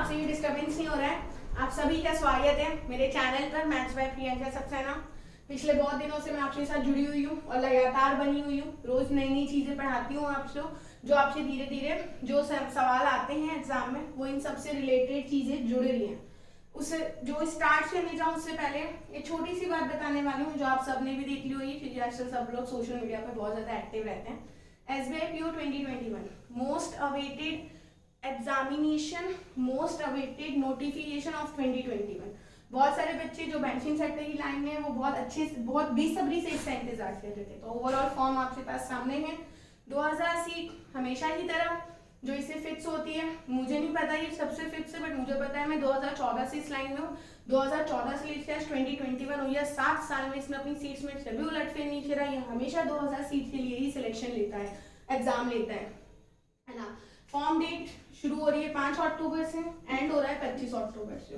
आपसे ये डिस्टर्बेंस नहीं हो रहा है। आप सभी का स्वागत है मेरे चैनल पर मैथ्स बाय प्रियंका सक्सेना। पिछले बहुत दिनों से मैं आपके साथ जुड़ी हुई हूँ और लगातार बनी हुई हूँ। रोज नई नई चीजें पढ़ाती हूँ आपसे, जो आपसे धीरे धीरे जो सवाल आते हैं एग्जाम में वो इन सबसे रिलेटेड चीजें जुड़ रही हैं। उससे जो स्टार्ट करने जाऊँ उससे पहले एक छोटी सी बात बताने वाली हूँ जो आप सबने भी देख ली हुई, क्योंकि आजकल सब लोग सोशल मीडिया पर बहुत ज्यादा एक्टिव रहते हैं। SBI PO 2021 most awaited examination, most awaited notification of 2021। बहुत सारे बच्चे जो बैंकिंग सेक्टर की लाइन में है वो बहुत बेसब्री से इसका इंतजार कर रहे थे। तो ओवरऑल फॉर्म आपके पास सामने है। 2000 सीट हमेशा की तरह जो इसे फिक्स होती है, मुझे नहीं पता ये सबसे फिक्स है, बट मुझे पता है मैं 2014 से इस लाइन में हूँ। 2014 से लेकर 2021 हुई है, 7 साल में इसने अपनी सीट्स में कभी उलटफेर नहीं किया। ये हमेशा 2000 सीट के लिए ही सिलेक्शन लेता है, एग्जाम लेता है ना। फॉर्म डेट शुरू हो रही है 5 अक्टूबर से, एंड हो रहा है 25 अक्टूबर से।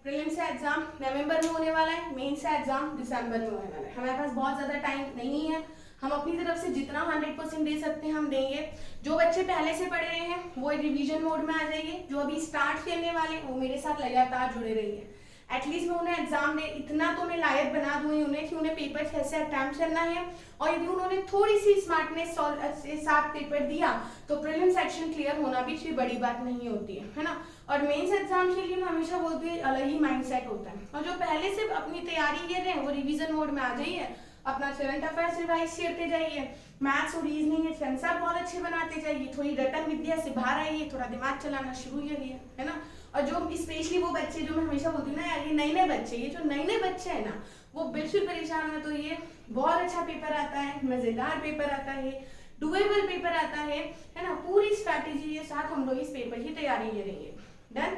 प्रीलिम्स का एग्जाम नवंबर में होने वाला है, मेंस का एग्जाम दिसंबर में होने वाला है। हमारे पास बहुत ज्यादा टाइम नहीं है, हम अपनी तरफ से जितना 100% दे सकते हैं हम देंगे। जो बच्चे पहले से पढ़ रहे हैं वो रिवीजन मोड में आ जाइए, जो अभी स्टार्ट करने वाले हैं वो मेरे साथ लगातार जुड़े रहिए। एटलीस्ट मैं उन्हें एग्जाम दे इतना तो मैं लायक बना दूंगी उन्हें कि उन्हें पेपर कैसे अटेम्प्ट करना है, और यदि उन्होंने थोड़ी सी स्मार्टनेस के साथ पेपर दिया तो प्रीलिम सेक्शन क्लियर होना भी कोई बड़ी बात नहीं होती है ना। और मेंस एग्जाम के लिए मैं हमेशा बोलती हूँ अलग ही माइंडसेट होता है। और जो पहले से अपनी तैयारी कर रहे हैं वो रिवीजन मोड में आ जाइए, अपना करंट अफेयर्स रिवाइज करते जाइए, मैथ्स और रीजनिंग के कंसेप्ट बहुत अच्छे बनाते जाइए, थोड़ी रटन विद्या से बाहर आइए, थोड़ा दिमाग चलाना शुरू करिए, है ना। और जो स्पेशली वो बच्चे जो मैं हमेशा बोलती हूँ ना यार, ये नए बच्चे, ये जो नए बच्चे हैं ना वो बिल्कुल परेशान है। तो ये बहुत अच्छा पेपर आता है, मजेदार पेपर आता है, डुएबल पेपर आता है ना। पूरी स्ट्रैटेजी के साथ हम लोग इस पेपर की तैयारी करेंगे। डन।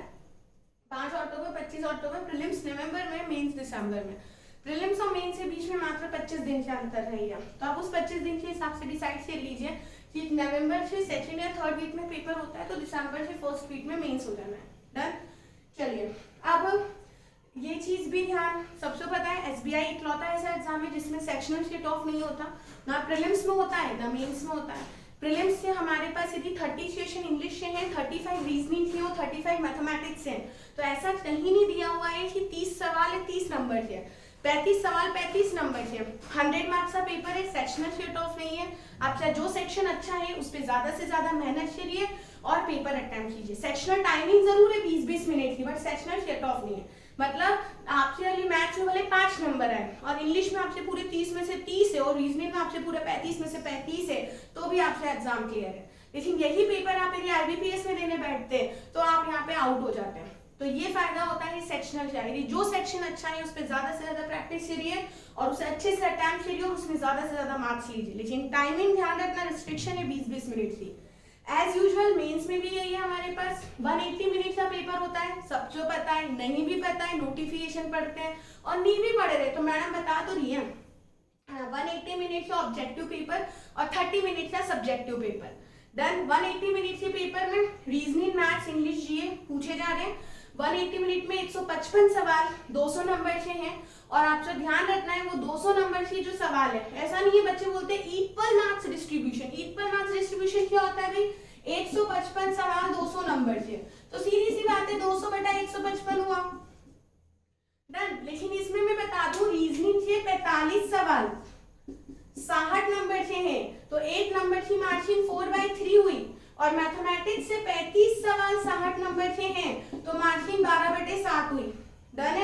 5 अक्टूबर 25 अक्टूबर प्रीलिम्स नवंबर में, मेंस दिसंबर में। प्रीलिम्स और मेंस के बीच में मात्र 25 दिन का अंतर रहेगा, तो आप उस 25 दिन के हिसाब से डिसाइड कर लीजिए कि नवंबर से सेकंड या थर्ड वीक में पेपर होता है तो दिसंबर से फर्स्ट वीक में मेंस हो जाना है। डन। चलिए अब ये चीज भी ध्यान सबसे पता है, SBI इकलौता ऐसा एग्जाम है जिसमें सेक्शनल कट ऑफ नहीं होता, ना प्रीलिम्स में होता है ना मेंस में होता है। प्रीलिम्स से हमारे पास यदि 30 क्वेश्चन इंग्लिश से हैं, 35 रीजनिंग से और 35 मैथमेटिक्स से, तो ऐसा कहीं नहीं दिया हुआ है कि 30 सवाल है 30 नंबर के, 35 सवाल 35 नंबर के। 100 मार्क्स का पेपर है, सेक्शनल कट ऑफ नहीं है। आपका जो सेक्शन अच्छा है उस पर ज्यादा से ज्यादा मेहनत करिए और पेपर अटेम्प्ट कीजिए। सेक्शनल टाइमिंग जरूर है 20-20 मिनट की, बट सेक्शनल कट ऑफ नहीं है। मतलब आपके अभी मैथ्स में भले 5 नंबर है और इंग्लिश में आपसे पूरे 30 में से 30 है और रीजनिंग में आपसे पूरे 35 में से 35 है, तो भी आपका एग्जाम क्लियर है। लेकिन यही पेपर आप यदि IBPS में देने बैठते हैं तो आप यहाँ पे आउट हो जाते हैं। तो ये फायदा होता है सेक्शनल का, यदि जो सेक्शन अच्छा है उस पर ज्यादा से ज्यादा प्रैक्टिस करिए और उसे अच्छे से अटेम्प्ट करिए और उसमें ज्यादा से ज्यादा मार्क्स लीजिए। लेकिन टाइमिंग ध्यान रखना, रिस्ट्रिक्शन है 20-20 मिनट की। एज यूजुअल मेंस में भी यही है, हमारे पास 180 मिनट का पेपर होता है। सबको पता है, नहीं भी पता है नोटिफिकेशन पढ़ते हैं और नहीं भी पढ़ रहे तो मैडम बता तो रही है। 180 मिनट का ऑब्जेक्टिव पेपर और 30 मिनट का सब्जेक्टिव पेपर। डन। 180 मिनट के पेपर में रीजनिंग, मैथ्स, इंग्लिश, जीए पूछे जा रहे हैं। 180 मिनट में 155 सवाल 200 नंबर के हैं, और आपको ध्यान रखना है वो 200 नंबर के जो सवाल है, ऐसा नहीं है बच्चे बोलते हैं equal marks distribution. Equal marks distribution क्या होता है भाई? 155 सवाल 200 नंबर के, तो सीधी सी बात है 200 बटा 155 हुआ। डन। लेकिन इसमें मैं बता दूं रीजनिंग के 45 सवाल 60 नंबर के हैं, तो 1 नंबर की मार्जिन 4/3 हुई। और मैथमेटिक्स से 35 सवाल 60 नंबर के हैं तो मार्जिन 12/7 हुई। डन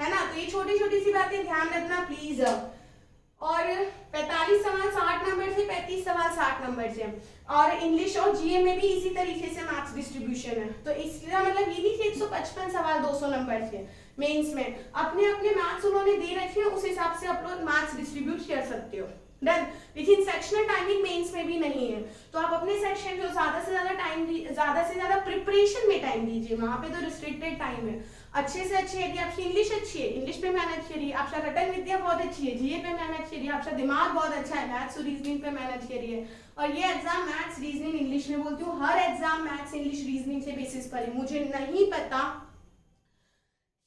है ना। तो ये छोटी छोटी सी बातें ध्यान रखना प्लीज। और 45 सवाल 60 नंबर से, 35 सवाल 60 नंबर से। और इंग्लिश और जीए में भी इसी तरीके से मार्क्स डिस्ट्रीब्यूशन है। तो इसका मतलब ये नहीं कि 155 सवाल 200 नंबर के। मेंस में अपने अपने मार्क्स उन्होंने दे रखे हैं, उस हिसाब से आप लोग मार्क्स डिस्ट्रीब्यूट कर सकते हो। डन। लेकिन सेक्शनल टाइमिंग मेंस में भी नहीं है, तो आप अपने सेक्शन को ज्यादा से ज्यादा टाइम, ज्यादा से ज्यादा प्रिपरेशन में टाइम दीजिए। वहां पे तो रिस्ट्रिक्टेड टाइम है। अच्छे से अच्छे, यदि आपकी इंग्लिश अच्छी है इंग्लिश पे मेहनत करिए, आपका रटन विद्या बहुत अच्छी है जीए पे मेहनत करिए, आपका दिमाग बहुत अच्छा है मैथ्स और रीजनिंग पे मेहनत करिए। और ये एग्जाम मैथ्स रीजनिंग इंग्लिश में बोलती हूँ, हर एग्जाम मैथ्स इंग्लिश रीजनिंग के बेसिस पर है। मुझे नहीं पता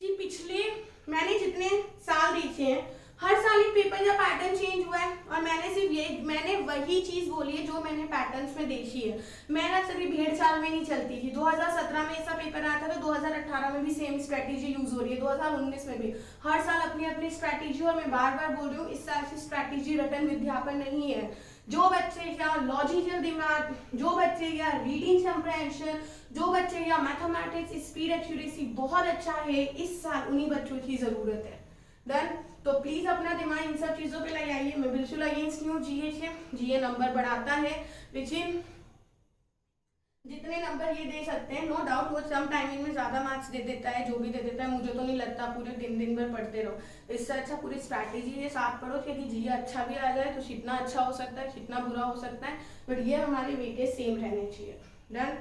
कि पिछले मैंने जितने साल देखे हैं हर साल एक पेपर या पैटर्न चेंज हुआ है और मैंने वही चीज बोली है जो मैंने पैटर्न्स में देखी है। मैं ना सभी भेड़ चाल में नहीं चलती थी। 2017 में ऐसा पेपर आया था तो 2018 में भी सेम स्ट्रेटेजी यूज हो रही है, 2019 में भी। हर साल अपनी अपनी स्ट्रेटेजी, और मैं बार बार बोल रही हूँ इस साल की स्ट्रेटेजी रटन विद्यापन नहीं है। जो बच्चे या लॉजिकल दिमाग, जो बच्चे या रीडिंग कंप्रहेंशन, जो बच्चे या मैथमेटिक्स स्पीड एक्यूरेसी बहुत अच्छा है, इस साल उन्हीं बच्चों की जरूरत है। डन। तो प्लीज अपना दिमाग इन सब चीजों पे लगाइए। मैं बिल्कुल अगेंस्ट नहीं हूँ जीए से। जीए नंबर बढ़ाता है, लेकिन जितने नंबर ये दे सकते हैं, नो डाउट वो सम टाइमिंग में ज्यादा मार्क्स दे देता है, जो भी दे देता है। मुझे तो नहीं लगता पूरे दिन भर पढ़ते रहो। इससे अच्छा पूरी स्ट्रैटेजी है साथ पढ़ो, क्योंकि जीए अच्छा भी आ जाए तो कितना अच्छा हो सकता है, कितना बुरा हो सकता है, बट ये हमारे वेटेज सेम रहने चाहिए। डन।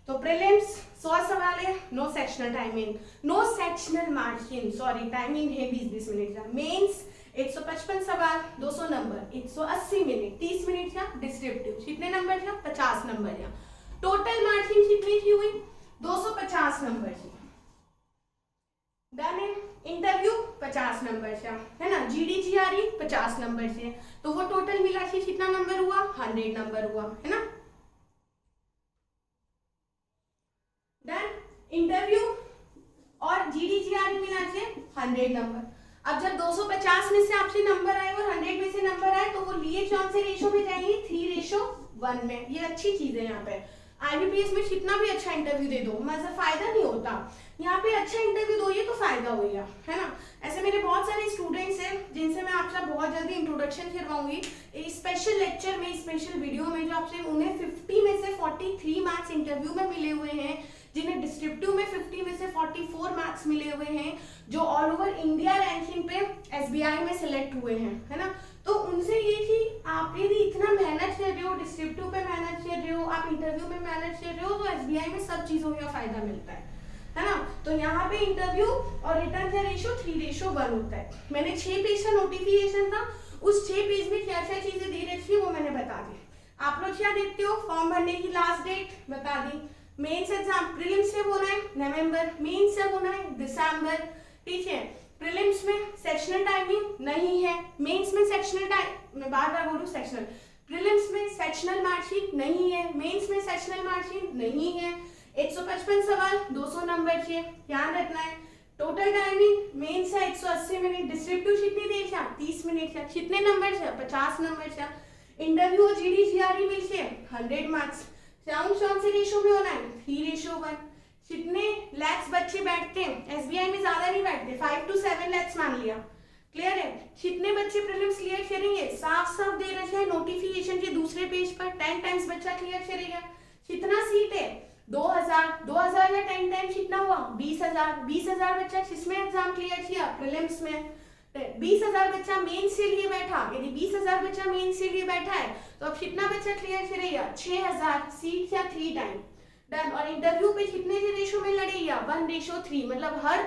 तो प्रीलिम्स 100 सवाल है, no sectional timing, no sectional margin, sorry timing है 20-20 मिनट का। मेंस 155 सवाल 200 नंबर, 180 मिनट, 30 मिनट का डिस्क्रिप्टिव। कितने नंबर का? 50 नंबर का। टोटल मार्जिन कितनी की हुई? 250 नंबर की। डन है। इंटरव्यू 50 नंबर से है ना, GD-GRE 50 नंबर से, तो वो टोटल मिला के कितना नंबर हुआ? 100 नंबर हुआ, है ना। डन। इंटरव्यू और GD-GRE मिला के 100 नंबर। अब जब 250 में से आपसे नंबर आए और 100 में से नंबर आए तो वो लिए कौन से रेशो में जाएंगे? 3:1 में। ये अच्छी चीज है। यहाँ पे IBPS में कितना भी अच्छा इंटरव्यू दे दो मतलब फायदा नहीं होता। यहाँ पे अच्छा इंटरव्यू दो, ये तो फायदा हो गया, है ना। ऐसे मेरे बहुत सारे स्टूडेंट्स हैं जिनसे मैं आपसे बहुत जल्दी इंट्रोडक्शन करवाऊंगी स्पेशल लेक्चर में, स्पेशल वीडियो में, जो आपसे उन्हें 50 में से 43 मार्क्स इंटरव्यू में मिले हुए हैं, जिन्हें डिस्क्रिप्टिव में 50 में से 44 मार्क्स मिले हुए हैं, जो ऑल ओवर इंडिया रैंकिंग पे SBI में सिलेक्ट हुए हैं, है ना। तो उनसे ये कि आप यदि इतना मेहनत कर रहे हो, डिस्क्रिप्टिव पे मेहनत कर रहे हो, आप इंटरव्यू में मेहनत कर रहे हो, तो SBI में सब चीजों का फायदा मिलता है ना। तो यहाँ पे इंटरव्यू और रिटर्न का रेशो 3:1 होता है। मैंने 6 पेज का नोटिफिकेशन था, उस 6 पेज में क्या क्या चीजें दे रखी है वो मैंने बता दी। आप लोग क्या देखते हो? फॉर्म भरने की लास्ट डेट बता दी। मेंस एग्जाम प्रीलिम्स कब होना है? नवंबर। मेंस कब होना है? दिसंबर। ठीक है। प्रीलिम्स में सेक्शनल टाइमिंग नहीं है, मेंस में सेक्शनल टाइम, मैं बार बार बोलूं सेक्शनल, प्रीलिम्स में सेक्शनल मार्कशीट नहीं है, मेंस में सेक्शनल मार्कशीट नहीं है। 155 सवाल 200 नंबर के, ध्यान रखना है। टोटल टाइमिंग मेंस है 180 मिनट, डिस्क्रिप्टिव कितनी देर का? 30 मिनट का। कितने नंबर से? 50 नंबर का। इंटरव्यू और GD-GRE मिल के 100 मार्क्स। साउंड कौन से रेशो में होना है? 3:1। कितने लैक्स बच्चे बैठते हैं? SBI में ज्यादा नहीं बैठते, 5 to 7 लैक्स मान लिया। क्लियर है? कितने बच्चे प्रीलिम्स क्लियर करेंगे? साफ साफ दे रखा है नोटिफिकेशन के दूसरे पेज पर, 10 टाइम्स बच्चा क्लियर करेगा। कितना सीट है? 2000 या 10 टाइम्स कितना हुआ? 20,000 बच्चा किसमें एग्जाम क्लियर किया? प्रीलिम्स में। 20,000 बच्चा मेन से लिए बैठा, यदि 20,000 बच्चा मेन से लिए बैठा है तो अब कितना बच्चा क्लियर करेगा? 6,000 सीट या 3 टाइम। डन। और इंटरव्यू पे कितने के रेशो में लड़ेगा? 1:3, मतलब हर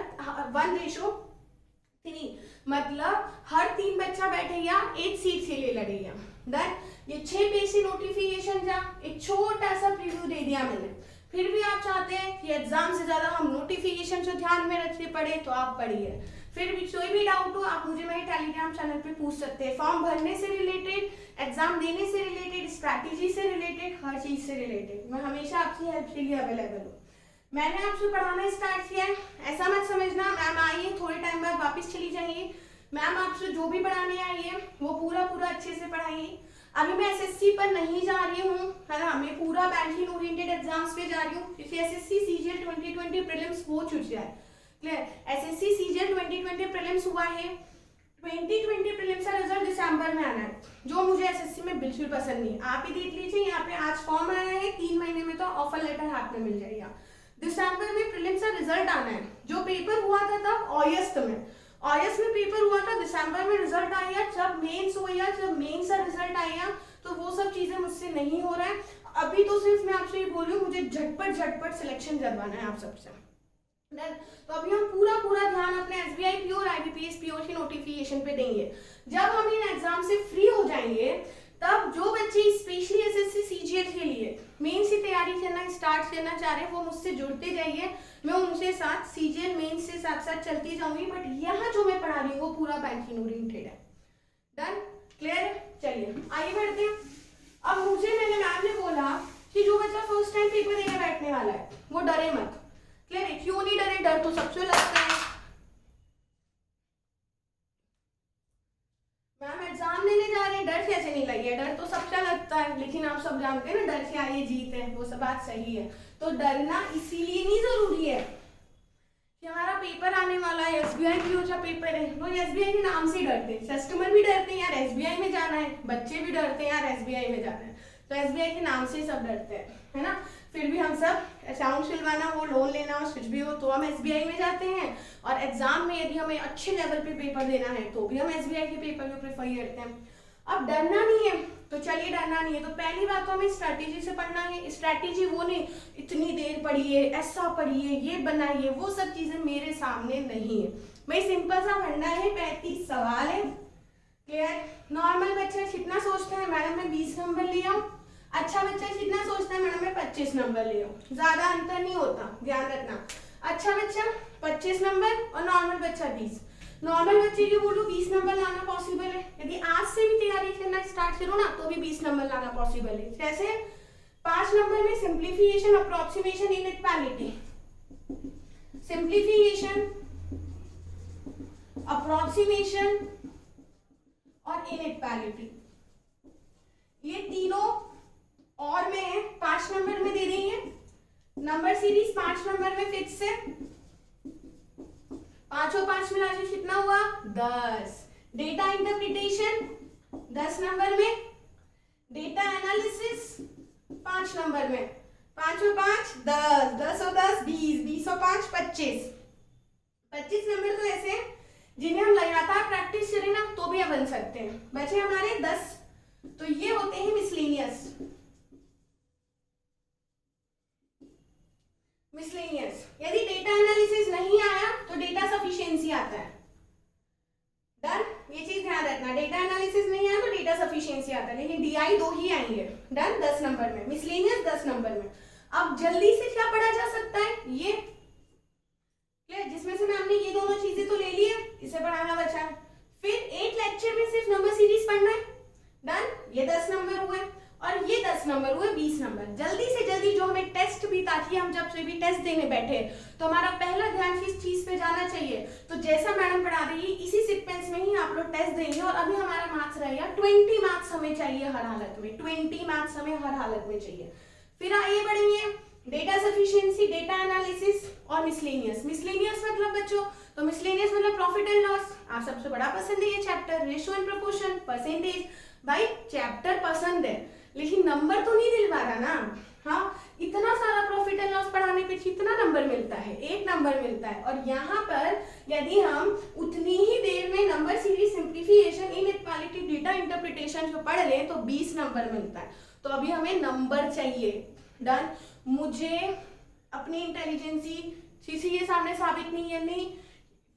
1:3, मतलब हर 3 बच्चा बैठेगा, 1 सीट के लिए लड़ेगा। डन। ये 6 पेज की नोटिफिकेशन का एक छोटा सा प्रीव्यू दे दिया मैंने। फिर भी आप चाहते हैं कि एग्जाम से ज्यादा हम नोटिफिकेशन को ध्यान में रखते पढ़े, तो आप पढ़िए। फिर भी कोई भी डाउट हो आप मुझे मेरे टेलीग्राम चैनल पे पूछ सकते हैं। फॉर्म भरने से रिलेटेड, एग्जाम देने से रिलेटेड, स्ट्रैटेजी से रिलेटेड, हर चीज से रिलेटेड मैं हमेशा आपकी हेल्प के लिए अवेलेबल हूँ। मैंने आपसे पढ़ाना स्टार्ट किया है, ऐसा मत समझना मैम आई है थोड़े टाइम बाद वापस चली जाएंगी। मैम आपसे जो भी पढ़ाने आई है वो पूरा अच्छे से पढ़ाएंगी। अभी मैं SSC पर नहीं जा रही हूँ, है ना, मैं पूरा बैंकिंग ओरिएंटेड एग्जाम्स पे जा रही हूँ, क्योंकि SSC CGL 2020 प्रीलिम्स हो चुका है। क्लियर? SSC CGL 2020 प्रीलिम्स हुआ है, 2020 प्रीलिम्स का रिजल्ट दिसंबर में आना है, जो मुझे SSC में बिल्कुल पसंद नहीं। आप ही देख लीजिए, यहाँ पे आज फॉर्म आया है, 3 महीने में तो ऑफर लेटर हाथ में मिल जाएगा। दिसंबर में प्रीलिम्स का रिजल्ट आना है। जो पेपर हुआ था तब अगस्त में पेपर हुआ था, दिसंबर में रिजल्ट आएगा। जब मेंस होगा, जब मेंस का रिजल्ट आएगा, तो वो सब चीजें मुझसे नहीं हो रहा है। अभी तो सिर्फ मैं आपसे ये बोल रही हूँ, मुझे झटपट सिलेक्शन करवाना है आप सबसे। तो अभी हम पूरा ध्यान अपने SBI PO और IBPS PO की नोटिफिकेशन पे देंगे। जब हम इन एग्जाम से फ्री हो जाएंगे, तब जो बच्चे स्पेशली SSC CGL के लिए मेंस की तैयारी करना स्टार्ट करना चाह रहे हैं, वो मुझसे जुड़ते जाइए। मैं उनसे साथ CGL मेंस से साथ चलती जाऊंगी, बट यहाँ जो मैं पढ़ा रही हूँ वो पूरा बैंकिंग ओरिएंटेड है। Done, clear? चलिए आइए बढ़ते हैं। अब मैंने मैम ने बोला कि जो बच्चा फर्स्ट टाइम पेपर देने बैठने वाला है वो डरे मत। क्लियर है? क्यों नहीं डरे? डर तो सबसे लगता है। मैम एग्जाम देने जा रहे हैं, डर कैसे नहीं लगे? डर तो सबका लगता है, लेकिन आप सब जानते हैं ना डर से आइए जीत है, वो सब बात सही है। तो डरना इसीलिए नहीं जरूरी है कि हमारा पेपर आने वाला है, एसबीआई की जो पेपर है, वो एसबीआई के नाम से डरते हैं। कस्टमर भी डरते हैं यार एसबीआई में जाना है, बच्चे भी डरते हैं यार एसबीआई में जाना है, तो एसबीआई के नाम से सब डरते हैं, है ना? फिर भी हम सब अकाउंट खुलवाना हो, लोन लेना हो, कुछ भी हो तो हम एसबीआई में जाते हैं। और एग्जाम में यदि हमें अच्छे लेवल पे पेपर देना है तो भी हम एसबीआई के पेपर को प्रेफर करते हैं। अब डरना नहीं है तो चलिए, डरना नहीं है तो पहली बात तो हमें स्ट्रैटेजी से पढ़ना है। स्ट्रैटेजी वो नहीं इतनी देर पढ़िए, ऐसा पढ़िए, ये बनाइए, वो सब चीजें मेरे सामने नहीं है। भाई सिंपल सा पढ़ना है, 35 सवाल है। क्लियर? नॉर्मल बच्चा कितना सोचता है मैडम मैं 20 नंबर ले आऊं, अच्छा बच्चा कितना सोचता है मैडम मैं 25 नंबर ले आऊं, ज्यादा अंतर नहीं होता, ध्यान रखना। अच्छा बच्चा 25 नंबर और नॉर्मल बच्चा 20। नॉर्मल बच्चे की बोलो 20 नंबर लाना पॉसिबल है, यदि आज से भी तैयारी करना स्टार्ट करो ना तो भी 20 नंबर लाना पॉसिबल है। कैसे? 5 नंबर में simplification, approximation, inequality, simplification, approximation और इनइक्वालिटी, ये तीनों और में है 5 नंबर में दे रही है। नंबर सीरीज 5 नंबर में फिक्स है, 5 और 5 मिला के कितना हुआ? 10। डेटा इंटरप्रिटेशन 10 नंबर में, डेटा एनालिसिस 5 नंबर में, 5 और 5 10, 10 और 10 20, 20 और 5 25। 25 नंबर तो ऐसे जिन्हें हम लगातार प्रैक्टिस करें ना तो भी बन सकते हैं। बचे हमारे 10, तो ये होते हैं मिसलेनियस। मिसलेनियस यदि डेटा एनालिसिस नहीं आया तो डेटा सफिशिएंसी आता है। डन, ये चीज ध्यान रखना, डेटा एनालिसिस नहीं आया तो डेटा सफिशिएंसी आता है, लेकिन डीआई 2 ही आएंगे। डन, 10 नंबर में, मिसलेनियस 10 नंबर में। अब जल्दी से क्या पढ़ा जा सकता है? ये जिसमें से हमने ये दोनों चीजें तो ले ली है, इसे पढ़ाना बचा है। फिर एक लेक्चर में सिर्फ नंबर सीरीज पढ़ना है। डन, ये 10 नंबर हुए और ये 10 नंबर हुए 20 नंबर। जल्दी से जल्दी जो हमें टेस्ट भी, ताकि हम जब से भी टेस्ट देने बैठे तो हमारा पहला ध्यान किस चीज पे जाना चाहिए, तो जैसा मैडम पढ़ा रही है इसी सीक्वेंस में ही आप लोग टेस्ट देंगे। और अभी हमारा मार्क्स रहेगा 20 मार्क्स हमें चाहिए हर हालत में, 20 मार्क्स हमें हर हालत में चाहिए। फिर आइए बढ़ेंगे, डेटा सफिशिएंसी, डेटा एनालिसिस और मिसलेनियस। मिसलेनियस मतलब बच्चों, तो मिसलेनियस मतलब प्रॉफिट एंड लॉस। आप सबसे बड़ा पसंद है ये chapter, ratio and proportion, percentage. भाई चैप्टर पसंद है लेकिन नंबर तो नहीं दिलवा रहा ना। हाँ, इतना सारा प्रॉफिट एंड लॉस पढ़ाने पे कितना नंबर मिलता है? 1 नंबर मिलता है। और यहाँ पर यदि हम उतनी ही देर में number series, simplification, inequality, data interpretation जो पढ़ लें तो 20 नंबर मिलता है। तो अभी हमें नंबर चाहिए। डन, मुझे अपनी इंटेलिजेंसी किसी के सामने साबित नहीं करनी।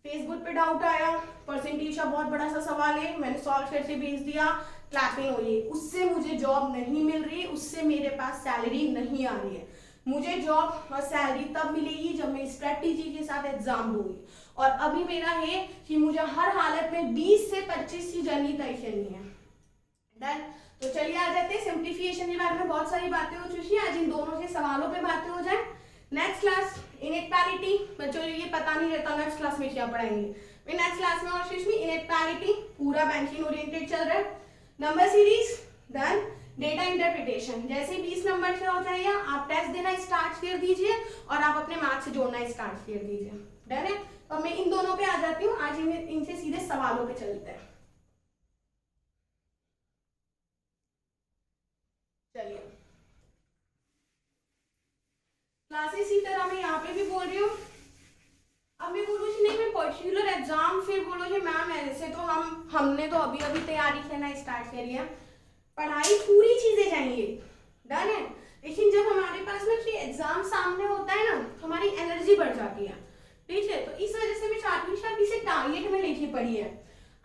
फेसबुक पे डाउट आया, परसेंटेज का बहुत बड़ा सा सवाल है, मैंने सॉल्व करके भेज दिया, क्लैपिंग हुई, उससे मुझे जॉब नहीं मिल रही, उससे मेरे पास सैलरी नहीं आ रही है। मुझे जॉब और सैलरी तब मिलेगी जब मैं स्ट्रेटेजी के साथ एग्जाम दूंगी। और अभी मेरा है कि मुझे हर हालत में 20 से 25 की जर्नी तय करनी है। डन, तो चलिए आ जाते हैं सिंप्लीफिकेशन के बारे में। बहुत सारी बातें हो चुकी हैं, आज इन दोनों के सवालों पे बातें हो जाए। नेक्स्ट क्लास इनइक्वालिटी, बच्चों ये पता नहीं रहता नेक्स्ट क्लास में क्या पढ़ाएंगे। नेक्स्ट क्लास में और में इनइक्वालिटी, पूरा बैंकिंग ओरिएंटेड चल रहा है। Number series done, data interpretation जैसे 20 नंबर से हो जाएगा, आप टेस्ट देना स्टार्ट कर दीजिए और आप अपने मार्क्स से जोड़ना स्टार्ट कर दीजिए। डन है, तो मैं इन दोनों पे आ जाती हूँ। आज इनसे सीधे सवालों पे चलते हैं। चलिए, क्लासेस इसी तरह मैं यहाँ पे भी बोल रही हूँ। अब मैं बोलूँ नहीं मैं पर्टिकुलर एग्जाम, फिर बोलो कि मैम ऐसे तो हमने तो अभी अभी तैयारी करना स्टार्ट करी है। पढ़ाई पूरी चीजें चाहिए, डन है, लेकिन जब हमारे पास में एग्जाम सामने होता है ना तो हमारी एनर्जी बढ़ जाती है। ठीक है, तो इस वजह से मैं चाहती हूँ शायद इसे टारगेट में लेके पढ़िए।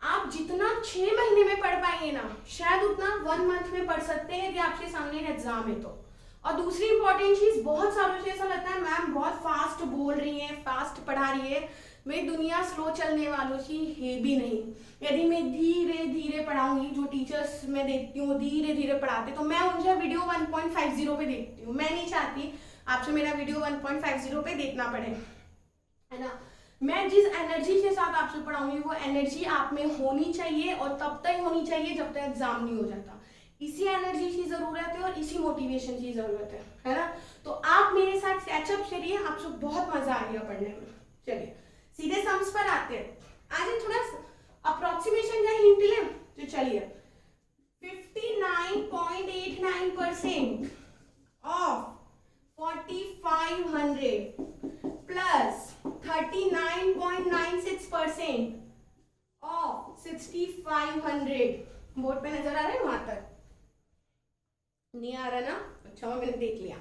आप जितना 6 महीने में पढ़ पाएंगे ना, शायद उतना 1 मंथ में पढ़ सकते हैं यदि आपके सामने एग्जाम है तो। और दूसरी इंपॉर्टेंट चीज, बहुत सारों से ऐसा लगता है मैम बहुत फास्ट बोल रही है, फास्ट पढ़ा रही है, मैं दुनिया स्लो चलने वालों की है भी नहीं। यदि मैं धीरे धीरे पढ़ाऊंगी, जो टीचर्स मैं देखती हूँ धीरे धीरे पढ़ाते, तो मैं उनसे वीडियो 1.50 पे देखती हूँ। मैं नहीं चाहती आपसे मेरा वीडियो 1.50 पे देखना पड़े, है ना। मैं जिस एनर्जी के साथ आपसे पढ़ाऊंगी वो एनर्जी आप में होनी चाहिए, और तब तक होनी चाहिए जब तक एग्जाम नहीं हो जाता। इसी एनर्जी की जरूरत है और इसी मोटिवेशन की जरूरत है ना। तो आप मेरे साथ कैचअप करिए, आपको बहुत मजा आएगा पढ़ने में। चलिए सीधे सम्स पर आते हैं। आज थोड़ा अप्रोक्सीमेशन का हिंट लें तो चलिए, 59.89% ऑफ 4500 प्लस 39.96% ऑफ 6500। बोर्ड पे नजर आ रहा है वहां तक? नहीं आ रहा ना? अच्छा मैंने देख लिया।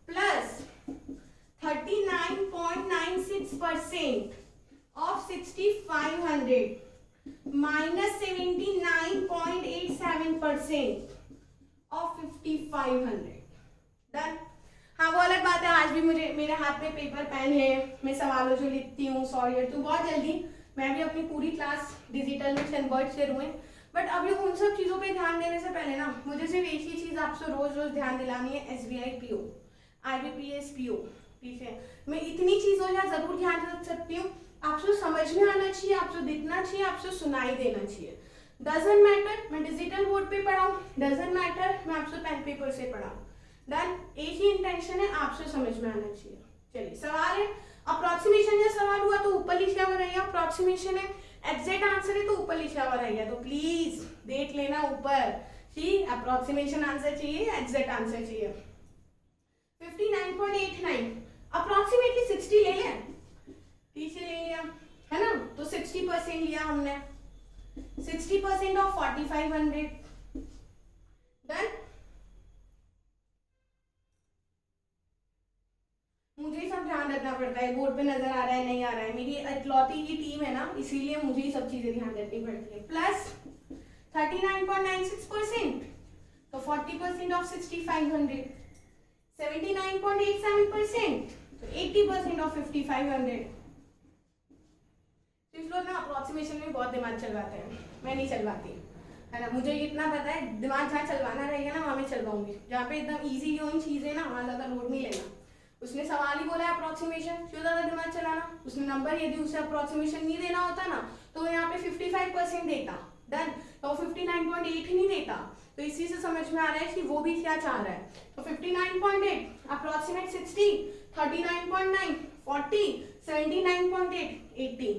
Plus 39.96% of 6500 minus 79.87% of 5500। Done. हाँ वो अलग बात है, आज भी मुझे मेरे हाथ में पेपर पेन है, मैं सवालों जो लिखती हूँ सॉल्व तो बहुत जल्दी मैं भी अपनी पूरी क्लास डिजिटल में कन्वर्ट कर हुए। बट अभी उन सब चीज़ों पे ध्यान देने से पहले ना मुझे सिर्फ एक ही चीज़ आपसे रोज रोज ध्यान दिलानी है, SBI PO, IBPS PO, ठीक है। मैं इतनी चीज़ों का जरूर ध्यान रख सकती हूँ, आपसे समझ में आना चाहिए, आपसे दिखना चाहिए, आपसे सुनाई देना चाहिए। डजेंट मैटर मैं डिजिटल बोर्ड पे पढ़ाऊँ, डजेंट मैटर मैं आपसे पेन पेपर से पढ़ाऊँ। डन। एक ही इंटेंशन है, आपसे समझ में आना चाहिए। चलिए सवाल है, अप्रोक्सीमेशन का सवाल हुआ तो ऊपर लिखा हुआ रहेगा अप्रोक्सीमेशन है, एग्जैक्ट आंसर है तो ऊपर लिखा हुआ रहेगा, तो प्लीज देख लेना ऊपर कि अप्रोक्सीमेशन आंसर चाहिए, एग्जैक्ट आंसर चाहिए। 59.89 अप्रोक्सीमेटली 60 ले लें, पीछे ले लिया है ना, तो 60% लिया हमने, 60% ऑफ 4500। डन। मुझे सब ध्यान रखना पड़ता है, बोर्ड पे नजर आ रहा है नहीं आ रहा है, मेरी इकलौती की टीम है ना, इसीलिए मुझे ही सब चीजें ध्यान रखनी पड़ती है। प्लस 39.96% तो 40% ऑफ 6500, 79.87% तो 80% ऑफ 5500। कुछ लोग ना अप्रोक्सीमेशन में बहुत दिमाग चलवाते हैं, मैं नहीं चलवाती, है ना। मुझे इतना पता है दिमाग जहाँ चलवाना रहेगा ना वहाँ मैं चलवाऊंगी, जहाँ पे एकदम ईजी गोइंग चीजें ना वहाँ ज्यादा लोड नहीं लेना। उसने सवाल ही बोला है अप्रोक्सीमेशन, क्यों ज्यादा दिमाग चलाना। उसने नंबर यदि उसे अप्रोक्सीमेशन नहीं देना होता ना तो यहाँ पे 55% देता, डन, तो 59.8 ही नहीं देता। तो इसी से समझ में आ रहा है कि वो भी क्या चाह रहा है। तो 59.8 अप्रोक्सीमेट 60, 39.9 40, 79.8 80।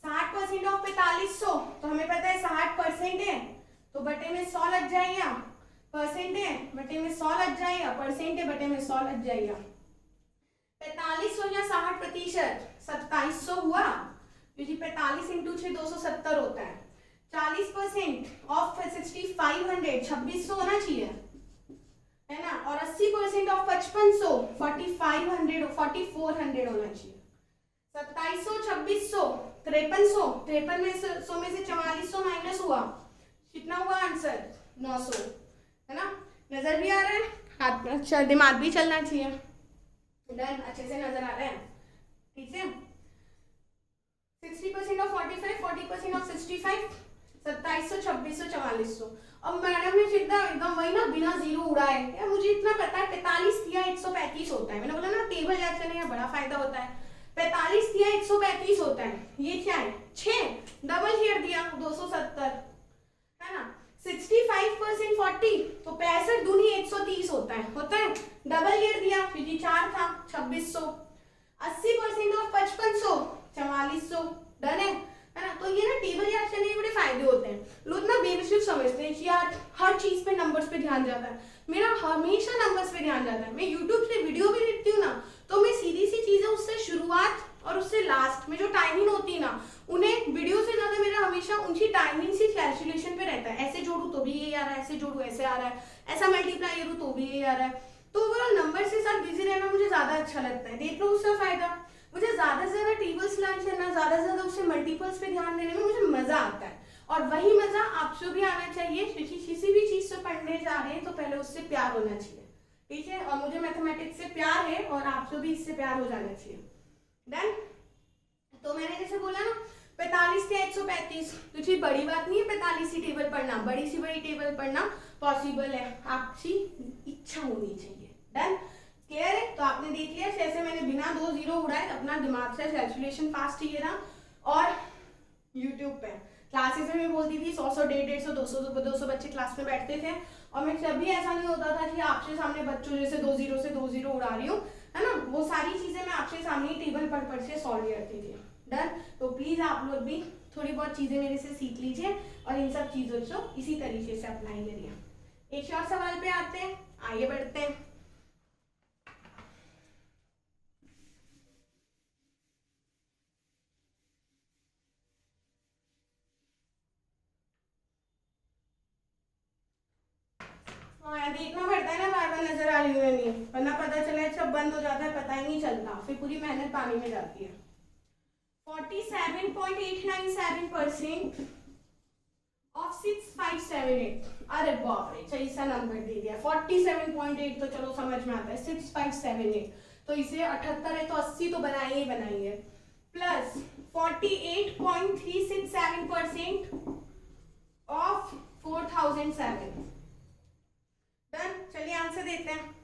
60% ऑफ 4500 तो हमें पता है 60% है तो बटे में 100 लग जाएगा, परसेंट है बटे में 100 लग जाएगा, परसेंट है बटे में 100 लग जाएगा। 4500 या 60% 2700 हुआ, क्योंकि 45 इंटू 6 270 होता है। 40% ऑफ 6500 2600 होना चाहिए, है ना, और 80% ऑफ 5500 4500 4400 होना चाहिए। 2700 2600 5300, 53 में से 100 में से 4400 माइनस हुआ, कितना हुआ आंसर 900, है ना। नजर भी आ रहा है, हाथ में अच्छा दिमाग भी चलना चाहिए। डन, अच्छे से नजर आ रहा है, ठीक है। 60% ऑफ 45, 40% ऑफ 65, 2700 2600 4400। अब मैडम ने सीधा एकदम वही ना बिना जीरो उड़ाए, यार मुझे इतना पता है 45 दिया 135 होता है, मैंने बोला ना टेबल याद करने का बड़ा फायदा होता है। 45 दिया 135 होता है, ये क्या है 6, डबल शेयर दिया 270, है ना। 65% 40 तो 65 दूनी 130 होता है, डबल ईयर दिया क्योंकि 4 था 2600। 80% ऑफ 5500 4400, डन है ना। तो ये ना टेबल याद करने के बड़े फायदे होते हैं। लोग ना बेवकूफ समझते हैं कि यार हर चीज पे नंबर्स पे ध्यान जाता है, मेरा हमेशा नंबर्स पे ध्यान जाता है। मैं यूट्यूब से वीडियो भी देखती हूँ ना तो मैं सीधी सी चीजें उससे शुरुआत और उससे लास्ट में जो टाइमिंग होती है ना, उन्हें वीडियो से ज्यादा मेरा हमेशा उनकी टाइमिंग से कैलकुलेशन पे रहता है। ऐसे जोड़ू तो भी ये आ रहा है, ऐसे जोड़ू ऐसे आ रहा है, ऐसा मल्टीप्लाई करूँ तो भी ये आ रहा है। तो ओवरऑल नंबर से साथ बिजी रहना मुझे ज्यादा अच्छा लगता है, देख लो उसका फायदा। मुझे ज्यादा से ज्यादा टेबल्स लर्न करना, ज्यादा से ज्यादा उससे मल्टीपल्स पे ध्यान देने में मुझे मजा आता है, और वही मजा आपसे भी आना चाहिए, क्योंकि किसी भी चीज से पढ़ने जा रहे हैं तो पहले उससे प्यार होना चाहिए, ठीक है, और मुझे मैथमेटिक्स से प्यार है और आपको भी इससे प्यार हो जाना चाहिए। डन। तो मैंने जैसे बोला ना 45 से 135, तो जी बड़ी बात नहीं है 45 की टेबल पढ़ना, बड़ी सी बड़ी टेबल पढ़ना पॉसिबल है, आपकी इच्छा होनी चाहिए। डन, क्लियर है? तो आपने देख लिया जैसे मैंने बिना 2 जीरो उड़ाए अपना दिमाग से कैलकुलेशन फास्ट किया था। और यूट्यूब पे क्लासेस में मैं बोलती थी 100 150 200 बच्चे क्लास में बैठते थे, और मैं कभी ऐसा नहीं होता था कि आपके सामने बच्चों जैसे 2 जीरो से 2 जीरो उड़ा रही हूँ, है ना, वो सारी चीजें मैं आपके सामने टेबल पढ़ से सॉल्व करती थी। डन। तो प्लीज आप लोग भी थोड़ी बहुत चीजें मेरे से सीख लीजिए और इन सब चीजों को इसी तरीके से अप्लाई करिए। एक और सवाल पे आते हैं, आगे बढ़ते हैं। हाँ, देखना पड़ता है ना बार बार नजर आ रही है नहीं, वरना पता चला सब बंद हो जाता है, पता ही नहीं चलता, फिर पूरी मेहनत पानी में जाती है। 47.897% ऑफ 6578। अरे बाप रे, सही सा नंबर दे दिया। 47.8 तो चलो समझ में आता है, 6578 तो इसे 78 है तो 80 तो बनाइए ही बनाइए, प्लस 48.367% ऑफ 4007। डन, चलिए आंसर देते हैं।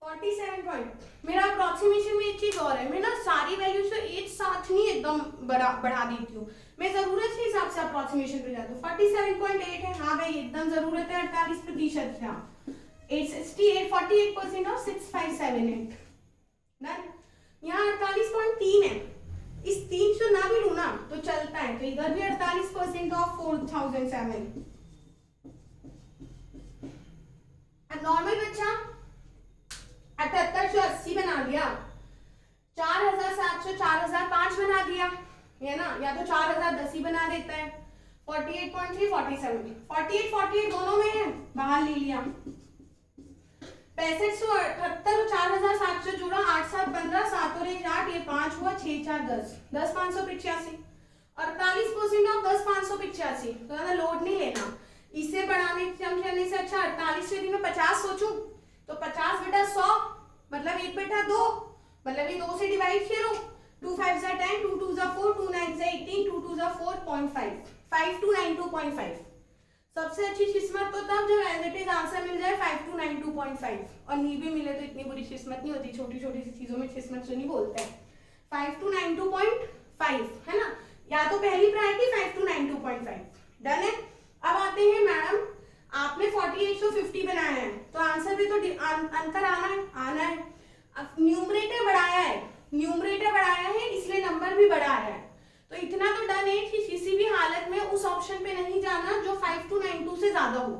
47 पॉइंट, मेरा अप्रोक्सीमेशन में एक चीज और है, मैं ना सारी वैल्यूज तो एक साथ नहीं एकदम बढ़ा देती हूँ, मैं जरूरत के हिसाब से अप्रोक्सीमेशन पे जाती हूँ। 47.8 है, हाँ भाई एकदम जरूरत है, 48% था, 48% ऑफ 6578। डन। यहाँ 48.3 है, इस 3 से ना भी लू ना तो चलता है, तो इधर भी 48% ऑफ 4007। नॉर्मल बच्चा 78 से 80 बना दिया, 4700 4005 बना दिया, है ना, या तो 4010 ही बना देता है। 48.3 47 48 दोनों में है, बाहर ले लिया। 6578 और 4700 जोड़ा, 8 7 15 7 और 1 8, ये 5 हुआ, 6 4 10 10 585। 48% ऑफ 10 585, तो ज्यादा लोड नहीं लेना, इसे बढ़ाने चमचने से अच्छा 48 से यदि मैं 50 सोचूं तो 50 बटा 100 मतलब 1 बटा 2, मतलब ये 2 से डिवाइड करो, 2 5 जा 10, 2 2 जा 4, 2 9 जा 18, 2 2 जा 4.5, 5292.5। सबसे अच्छी किस्मत तो तब जब एज इट इज आंसर मिल जाए 5292.5, और नहीं भी मिले तो इतनी बुरी किस्मत नहीं होती, छोटी छोटी सी चीजों में किस्मत से नहीं बोलते हैं। 5292.5 है ना, या तो पहली प्रायोरिटी 5292.5। डन है। अब आते हैं मैडम, आपने 48 से 50 बनाया है तो आंसर भी तो अंतर आना है। अब न्यूमरेटर बढ़ाया है इसलिए नंबर भी बढ़ा है, तो इतना तो डन है कि किसी भी हालत में उस ऑप्शन पे नहीं जाना जो 5292 से ज्यादा हो।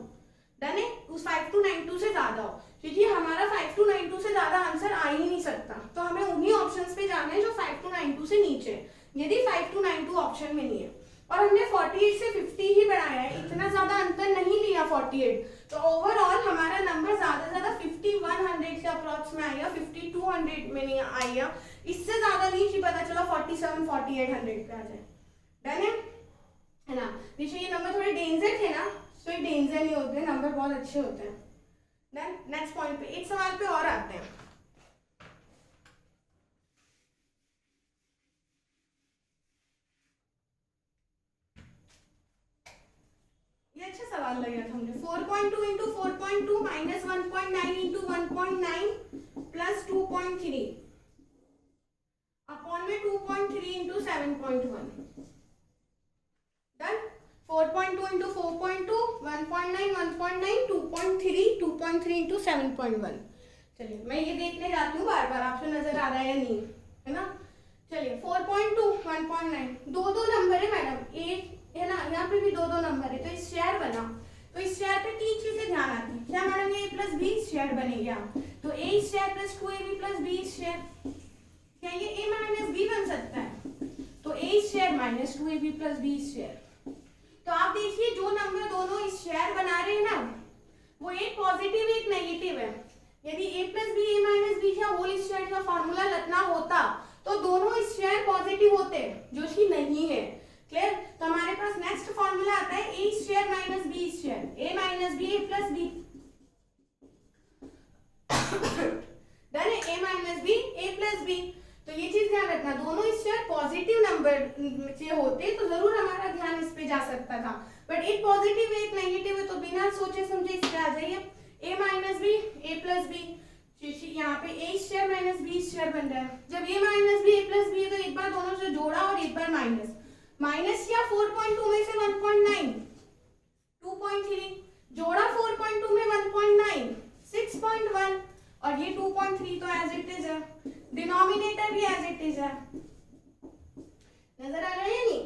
डन है, उस 5292 से ज्यादा हो, क्योंकि हमारा 5292 से ज्यादा आंसर आ ही नहीं सकता, तो हमें उन्हीं ऑप्शंस पे जाना है जो 5292 से नीचे, यदि 5292 ऑप्शन में नहीं है। और हमने 48 से 50 ही बढ़ाया है, इतना ज्यादा अंतर नहीं लिया 48, तो ओवरऑल हमारा नंबर ज्यादा से ज्यादा 5100 के अप्रोक्स में आएगा, 5200 में नहीं आएगा, इससे ज्यादा नहीं कि पता चला 47 4800 पे आ जाए। डन है ना। देखिए ये नंबर थोड़े डेंजर थे ना, तो ये डेंजर नहीं होते, नंबर बहुत अच्छे होते हैं। डन। नेक्स्ट पॉइंट पे एक सवाल पे और आते हैं। ये अच्छा सवाल लगा था मुझे। 4.2 into 4.2 minus 1.9 into 1.9 plus 2.3 upon में 2.3 इंटू 7.1। डन। 4.2 into 4.2 1.9 1.9 2.3 2.3 into 7.1। चलिए मैं ये देखने जाती हूँ बार बार आपको नजर आ रहा है या नहीं, है ना। चलिए 4.2 1.9 दो नंबर है मैडम, एक है ना, यहाँ पे भी दो नंबर है, तो इस शेयर बना, तो इस शेयर पे 3 चीजें ध्यान आती है। क्या मैडम, ये प्लस बी शेयर बनेगा, तो a square plus 2ab plus B square, क्या ये a माइनस बी बन सकता है, तो a square minus 2ab plus B square. तो आप देखिए जो नंबर दोनों इस शेयर बना रहे हैं ना, वो एक पॉजिटिव एक नेगेटिव है। यदि a plus B a minus B का होल स्क्वायर का फॉर्मूला रखना होता तो दोनों इस शेयर पॉजिटिव होते, जो कि नहीं है। क्लियर। तो हमारे पास नेक्स्ट फॉर्मूला आता है ए square minus B square, A minus B A plus B, से होते तो जरूर हमारा ध्यान इस पे जा सकता था, बट एक पॉजिटिव है एक नेगेटिव है, तो बिना सोचे समझे इस पे आ जाइए। a minus B A plus B, यहाँ पे a square minus B square बन रहा है। जब a minus B A plus B है तो एक बार दोनों से जोड़ा और एक बार माइनस, माइनस किया 4.2 में से 1.9 2.3, जोड़ा 4.2 में 1.9 6.1, और ये 2.3 तो एज इट इज है, डिनोमिनेटर भी एज इट इज है। नजर आ रहा है या नहीं?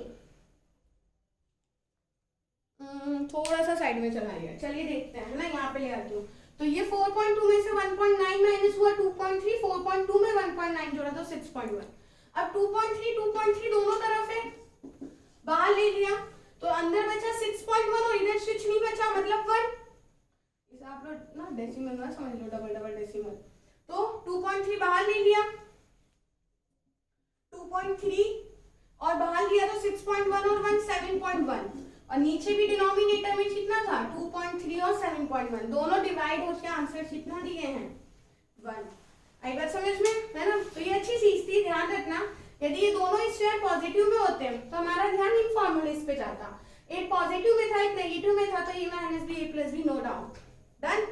थोड़ा सा साइड में चलाइए, चलिए देखते हैं, है ना, यहाँ पे ले आती हूँ। तो ये 4.2 में से 1.9 माइनस हुआ 2.3, 4.2 में 1.9 जोड़ा तो 6.1। अब 2.3 दोनों तरफ है, बाहर ले लिया तो अंदर बचा 6.1 और इधर कुछ नहीं बचा, मतलब 1। इसे आप लोग ना डेसिमल ना समझ लो, डबल डबल डेसिमल। तो 2.3 बाहर ले लिया, 2.3 और बाहर लिया तो 6.1 और 1 7.1, और नीचे भी डिनोमिनेटर में कितना था 2.3 और 7.1, दोनों डिवाइड होकर आंसर कितना दिए हैं 1। आई बात समझ में, है ना? तो ये अच्छी चीज थी, ध्यान रखना। यदि ये दोनों स्क्वायर पॉजिटिव में होते हैं तो हमारा ध्यान इन फॉर्मूलेस पे जाता, एक पॉजिटिव में था एक नेगेटिव में था, तो a minus B A plus B, no doubt. Done,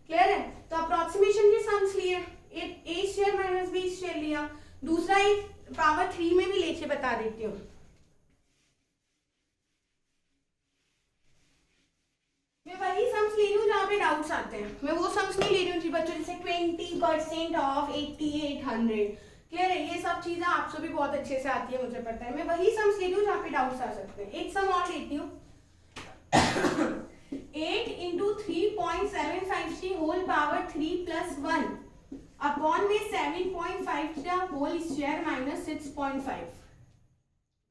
clear है? तो अप्रोक्सीमेशन के सम्स लिए, एक a square minus B square लिया, दूसरा एक पावर 3 में भी लेके बता देती हूँ। मैं वही सम्स ले रही हूँ जहाँ पे डाउट्स आते हैं, मैं वो सम्स नहीं ले रही हूँ बच्चों, जैसे 20% ऑफ 8800, क्लियर है? ये सब चीजें आपसे भी बहुत अच्छे से आती है, मुझे पता है। मैं वही सम्स ले रही हूँ जहाँ पे डाउट्स आ सकते हैं। एक सम और लेती हूँ 8 into 3.75 whole power 3 plus 1 upon में 7.5 का होल स्क्वायर माइनस 6.5।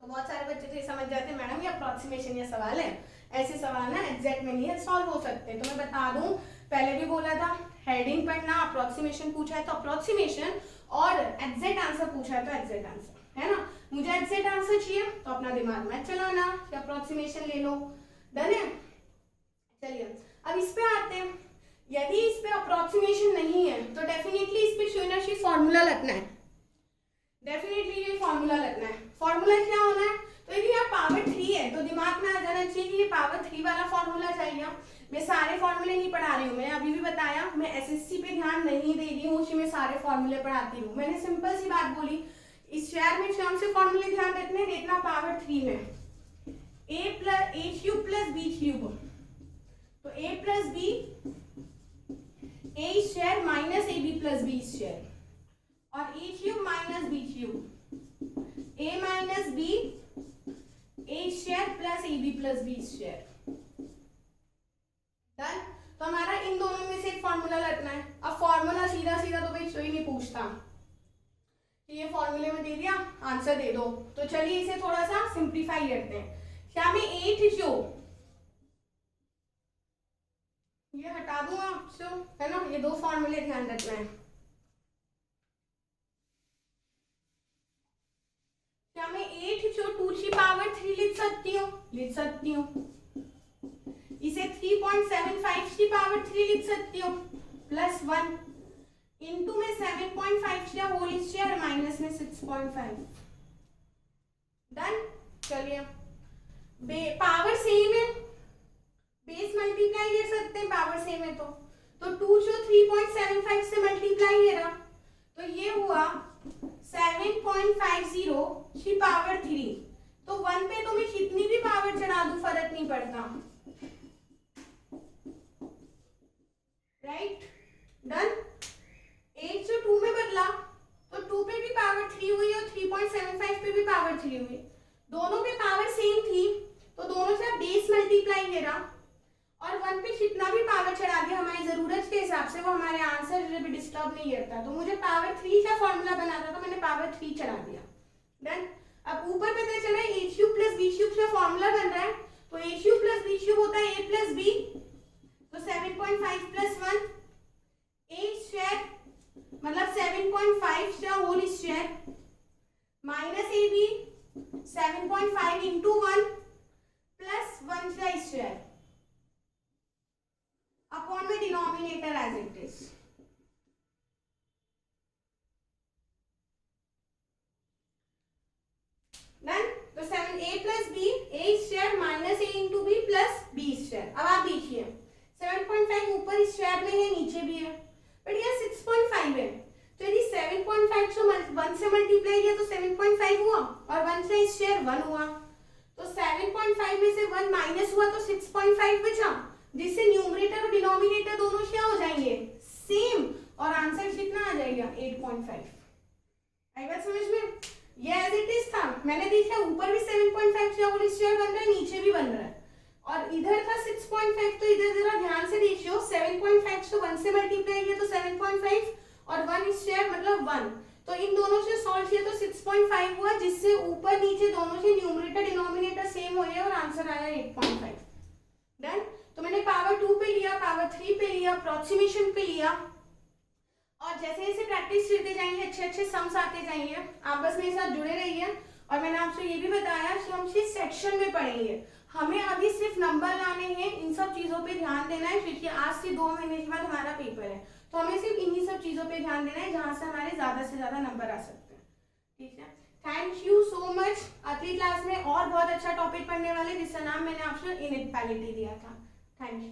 तो बहुत सारे बच्चे तो ये समझ जाते हैं मैडम ये अप्रोक्सीमेशन या सवाल है, ऐसे सवाल ना एग्जैक्ट में नहीं है, सॉल्व हो सकते हैं। तो मैं बता दूं, पहले भी बोला था हेडिंग पढ़ना, अप्रोक्सीमेशन पूछा है तो अप्रोक्सीमेशन, और एग्जैक्ट आंसर पूछा है तो एग्जैक्ट आंसर, है ना? मुझे एग्जैक्ट आंसर चाहिए तो अपना दिमाग मत चलाना, अप्रोक्सीमेशन ले लो। डन है? चलिए अब इस पे आते हैं। यदि इस पे अप्रोक्सीमेशन नहीं है तो डेफिनेटली इस पे शून्य फॉर्मूला लगना है, डेफिनेटली ये फॉर्मूला लगना है। फॉर्मूला क्या होना है? तो यदि यहाँ पावर 3 है तो दिमाग में आ जाना चाहिए कि ये पावर 3 वाला फॉर्मूला चाहिए। मैं सारे फॉर्मूले नहीं पढ़ा रही हूँ, मैंने अभी भी बताया मैं एसएससी पे ध्यान नहीं दे रही हूँ कि मैं सारे फॉर्मूले पढ़ाती हूँ। मैंने सिंपल सी बात बोली, इस शेयर में कौन से फॉर्मूले ध्यान रखने हैं, देखना पावर 3 में a cube plus B cube, तो a plus B a square minus A B plus B square, और a cube minus B cube, a minus B a square plus A B plus B square. Done? तो हमारा इन दोनों में से एक formula लगना है। अब फॉर्मूला सीधा सीधा तो भाई कोई नहीं पूछता कि ये फॉर्मूले में दे दिया आंसर दे दो, तो चलिए इसे थोड़ा सा सिंप्लीफाई करते हैं। क्या मैं 8 क्यूब ये हटा दूंगा आपसे, है ना? ये दो फॉर्मूले ध्यान रखना है। क्या मैं 8 जो 2 की पावर 3 लिख सकती हूँ? लिख सकती हूँ। इसे 3.75 की पावर 3 लिख सकती हूँ, प्लस 1 इंटू में 7.5 का होल स्क्वायर माइनस में 6.5। डन? चलिए पावर सेम है, बेस मल्टीप्लाई कर सकते हैं, पावर सेम है तो 2 जो 3.75 से मल्टीप्लाई करा तो ये हुआ 7.50 की पावर 3, तो 1 पे तो मैं कितनी भी पावर चढ़ा दूं फर्क नहीं पड़ता, राइट? डन? 8 जो 2 में बदला तो 2 पे भी पावर 3 हुई और 3.75 पे भी पावर 3 हुई, दोनों पे पावर सेम थी तो दोनों से बेस मल्टीप्लाई करा और 1 पे कितना भी पावर चढ़ा दिया हमारी जरूरत के हिसाब से, वो हमारे आंसर भी डिस्टर्ब नहीं करता। तो मुझे पावर 3 का फॉर्मूला बनाना था, मैंने पावर 3 चढ़ा दिया। डन? अब ऊपर पता चला a cube plus b cube का फॉर्मूला बन रहा है, तो a cube plus b cube होता है a प्लस b, तो 7.5 प्लस 1 a स्क्वायर मतलब 7.5 का होल स्क्वायर माइनस ए बी 7.5 इंटू 1 प्लस 1 का स्क्वायर अपॉन में denominator as it is. Done? Plus B square. अब आप देखिए 7.5 ऊपर स्क्वायर में है, नीचे भी है, बट यह 6.5 है, तो यदि 7.5 से 1 से मल्टीप्लाई किया तो 7.5 हुआ और 1 से स्क्वायर 1 हुआ, तो 7.5 में से 1 माइनस हुआ तो 6.5 बचा, जिससे न्यूमरेटर और डिनोमिनेटर दोनों क्या हो जाएंगे, सेम, और आंसर कितना आ जाएगा 8.5। आई बात समझ में? ये एज इट इज था, मैंने देखा ऊपर भी 7.5 से होल स्क्वायर बन रहा है, नीचे भी बन रहा है, और इधर था 6.5, तो इधर जरा ध्यान से देखियो 7.5 को 1 से मल्टीप्लाई किया तो 7.5 और 1 स्क्वायर मतलब 1, तो इन दोनों से सॉल्व किया तो 6.5 हुआ, जिससे ऊपर नीचे दोनों से न्यूमरेटर डिनोमिनेटर सेम हो गया और आंसर आया 8.5। डन। तो मैंने पावर 2 पे लिया, पावर 3 पे लिया, अप्रोक्सीमेशन पे लिया, और जैसे जैसे प्रैक्टिस करते जाएंगे अच्छे अच्छे सम्स आते जाएंगे, आप बस मेरे साथ जुड़े रहिए। और मैंने आपसे ये भी बताया कि हम सिर्फ सेक्शन में पढ़ेंगे, हमें अभी सिर्फ नंबर लाने हैं, इन सब चीजों पे ध्यान देना है, क्योंकि आज से 2 महीने के बाद हमारा पेपर है, तो हमें सिर्फ इन्हीं सब चीजों पे ध्यान देना है जहां से हमारे ज्यादा से ज्यादा नंबर आ सकते हैं। ठीक है, थैंक यू सो मच। अगली क्लास में और बहुत अच्छा टॉपिक पढ़ने वाले जिसका नाम मैंने आपसे इनइक्वालिटी दिया था। Thank you.